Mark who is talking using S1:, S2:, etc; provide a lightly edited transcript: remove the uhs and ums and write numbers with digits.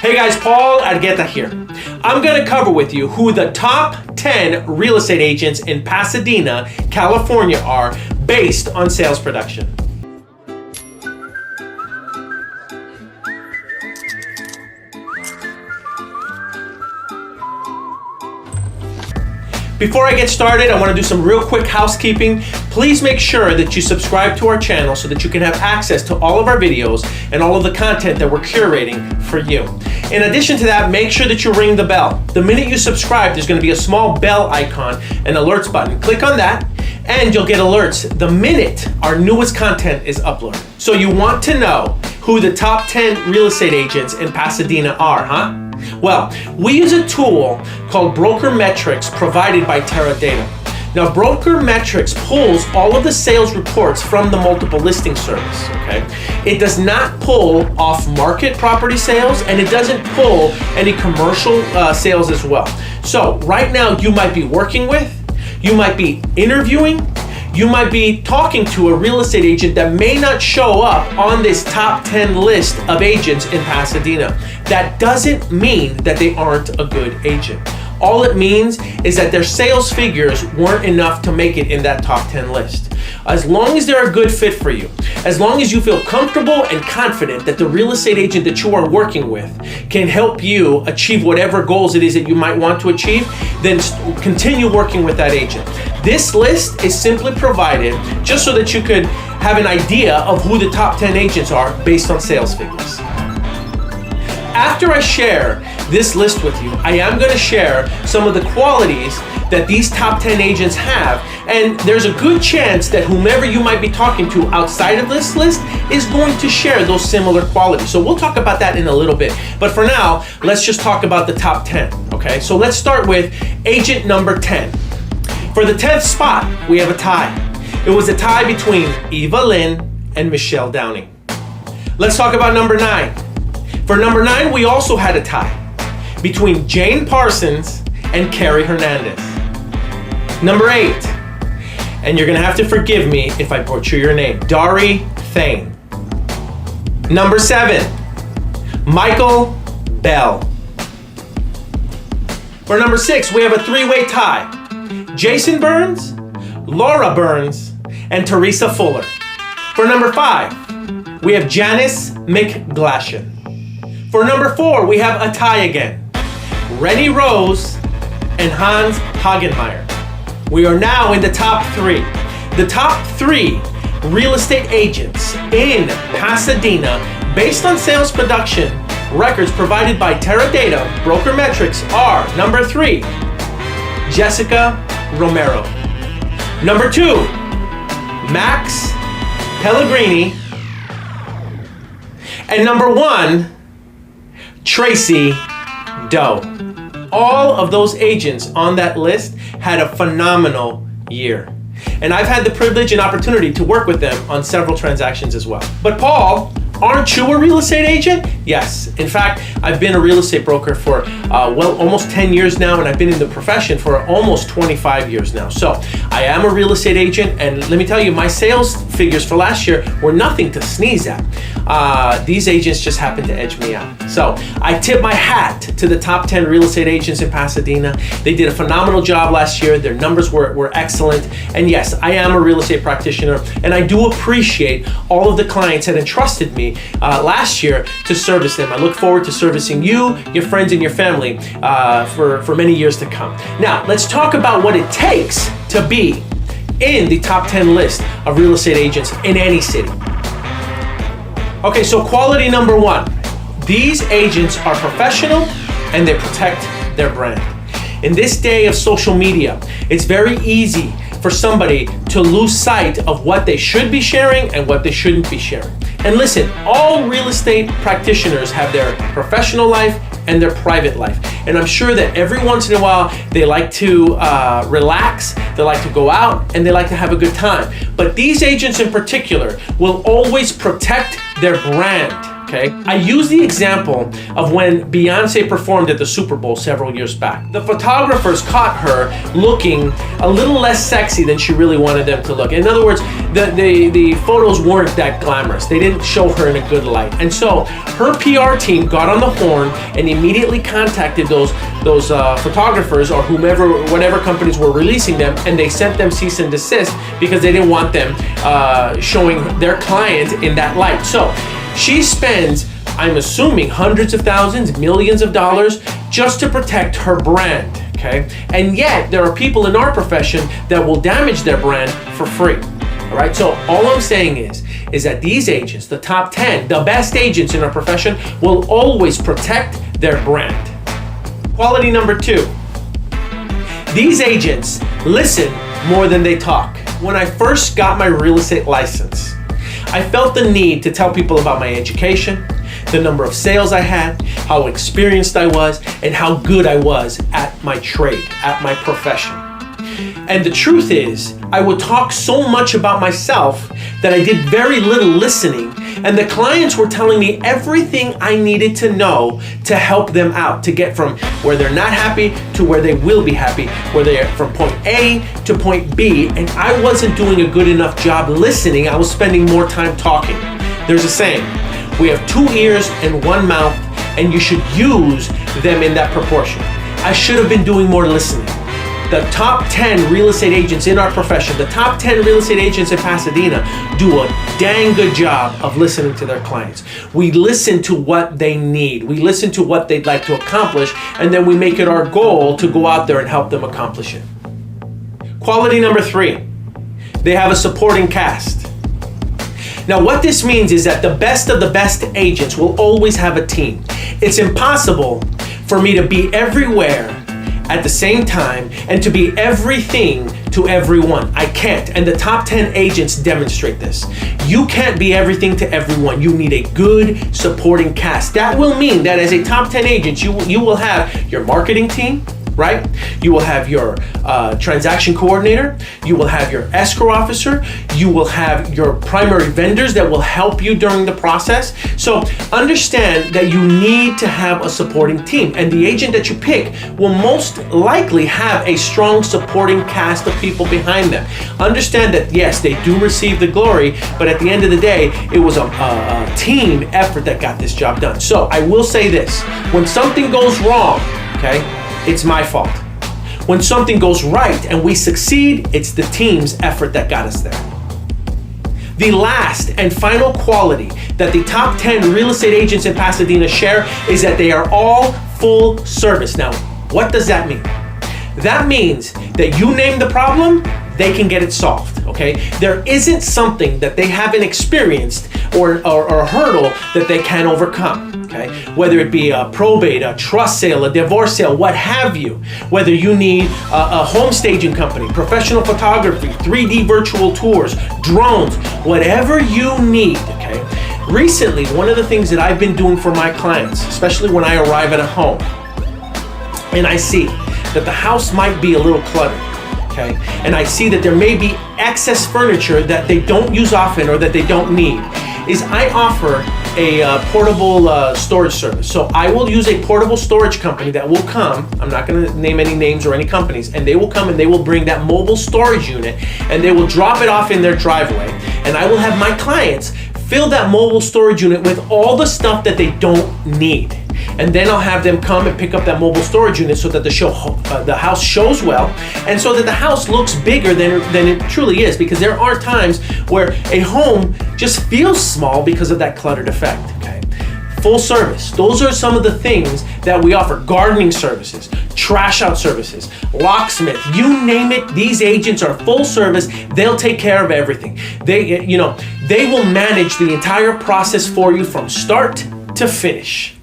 S1: Hey guys, Paul Argueta here. I'm going to cover with you who the top 10 real estate agents in Pasadena, California are based on sales production. Before I get started, I want to do some real quick housekeeping. Please make sure that you subscribe to our channel so that you can have access to all of our videos and all of the content that we're curating for you. In addition to that, make sure that you ring the bell. The minute you subscribe, there's going to be a small bell icon and alerts button. Click on that and you'll get alerts the minute our newest content is uploaded. So you want to know who the top 10 real estate agents in Pasadena are, huh? Well, we use a tool called Broker Metrics provided by Teresa Do. Now, Broker Metrics pulls all of the sales reports from the multiple listing service, okay? It does not pull off-market property sales, and it doesn't pull any commercial sales as well. So right now, you might be working with, you might be interviewing, you might be talking to a real estate agent that may not show up on this top 10 list of agents in Pasadena. That doesn't mean that they aren't a good agent. All it means is that their sales figures weren't enough to make it in that top 10 list. As long as they're a good fit for you, as long as you feel comfortable and confident that the real estate agent that you are working with can help you achieve whatever goals it is that you might want to achieve, then continue working with that agent. This list is simply provided just so that you could have an idea of who the top 10 agents are based on sales figures. After I share this list with you, I am going to share some of the qualities that these top 10 agents have, and there's a good chance that whomever you might be talking to outside of this list is going to share those similar qualities. So we'll talk about that in a little bit. But for now, let's just talk about the top 10, okay? So let's start with agent number 10. For the 10th spot, we have a tie. It was a tie between Eva Lynn and Michelle Downing. Let's talk about number 9. For number 9, we also had a tie between Jayne Parsons and Cariy Hernandez. Number 8, and you're gonna have to forgive me if I butcher your name, Dari Thein. Number 7, Michael Bell. For number 6, we have a 3-way tie. Jason Berns, Laura Berns, and Teresa Fuller. For number 5, we have Janice McGlashan. For number 4, we have a tie again. Reni and Hans Hagenmayer. We are now in the top 3. The top 3 real estate agents in Pasadena based on sales production records provided by Teresa Do, Broker Metrics, are number 3, Jessica Romero. Number 2, Max Pellegrini. And number 1, Tracy Do. All of those agents on that list had a phenomenal year. And I've had the privilege and opportunity to work with them on several transactions as well. But Paul, aren't you a real estate agent? Yes. In fact, I've been a real estate broker for almost 10 years now, and I've been in the profession for almost 25 years now. So I am a real estate agent, and let me tell you, my sales figures for last year were nothing to sneeze at. These agents just happened to edge me out. So I tip my hat to the top 10 real estate agents in Pasadena. They did a phenomenal job last year. Their numbers were excellent. And yes, I am a real estate practitioner, and I do appreciate all of the clients that entrusted me last year to service them. I look forward to servicing you, your friends, and your family for many years to come. Now, let's talk about what it takes to be in the top 10 list of real estate agents in any city. Okay, so quality number 1. These agents are professional and they protect their brand. In this day of social media, it's very easy for somebody to lose sight of what they should be sharing and what they shouldn't be sharing. And listen, all real estate practitioners have their professional life and their private life. And I'm sure that every once in a while, they like to relax, they like to go out, and they like to have a good time. But these agents in particular will always protect their brand. okay? I use the example of when Beyonce performed at the Super Bowl several years back. The photographers caught her looking a little less sexy than she really wanted them to look. In other words, the photos weren't that glamorous. They didn't show her in a good light. And so her PR team got on the horn and immediately contacted those photographers or whatever companies were releasing them, and they sent them cease and desist because they didn't want them showing their client in that light. So she spends, I'm assuming, hundreds of thousands, millions of dollars just to protect her brand, okay? And yet there are people in our profession that will damage their brand for free. All right, so all I'm saying is that these agents, the top 10, the best agents in our profession, will always protect their brand. Quality number 2. These agents listen more than they talk. When I first got my real estate license, I felt the need to tell people about my education, the number of sales I had, how experienced I was, and how good I was at my trade, at my profession. And the truth is, I would talk so much about myself that I did very little listening, and the clients were telling me everything I needed to know to help them out, to get from where they're not happy to where they will be happy, where they're from point A to point B, and I wasn't doing a good enough job listening. I was spending more time talking. There's a saying, we have 2 ears and 1 mouth, and you should use them in that proportion. I should have been doing more listening. The top 10 real estate agents in our profession, the top 10 real estate agents in Pasadena do a dang good job of listening to their clients. We listen to what they need. We listen to what they'd like to accomplish, and then we make it our goal to go out there and help them accomplish it. Quality number 3, they have a supporting cast. Now what this means is that the best of the best agents will always have a team. It's impossible for me to be everywhere at the same time and to be everything to everyone. I can't, and the top 10 agents demonstrate this. You can't be everything to everyone. You need a good supporting cast. That will mean that as a top 10 agent, you will have your marketing team, right? You will have your transaction coordinator, you will have your escrow officer, you will have your primary vendors that will help you during the process. So understand that you need to have a supporting team, and the agent that you pick will most likely have a strong supporting cast of people behind them. Understand that yes, they do receive the glory, but at the end of the day, it was a team effort that got this job done. So I will say this, when something goes wrong, okay, it's my fault. When something goes right and we succeed, it's the team's effort that got us there. The last and final quality that the top 10 real estate agents in Pasadena share is that they are all full service. Now, what does that mean? That means that you name the problem, they can get it solved, okay? There isn't something that they haven't experienced or a hurdle that they can't overcome, okay? Whether it be a probate, a trust sale, a divorce sale, what have you. Whether you need a home staging company, professional photography, 3D virtual tours, drones, whatever you need, okay? Recently, one of the things that I've been doing for my clients, especially when I arrive at a home, and I see that the house might be a little cluttered, okay? And I see that there may be excess furniture that they don't use often or that they don't need, is I offer a portable storage service. So I will use a portable storage company that will come, I'm not gonna name any names or any companies, and they will come and they will bring that mobile storage unit and they will drop it off in their driveway, and I will have my clients fill that mobile storage unit with all the stuff that they don't need. And then I'll have them come and pick up that mobile storage unit so that the house shows well, and so that the house looks bigger than it truly is, because there are times where a home just feels small because of that cluttered effect, okay? Full service. Those are some of the things that we offer. Gardening services, trash out services, locksmith, you name it, these agents are full service. They'll take care of everything. They will manage the entire process for you from start to finish.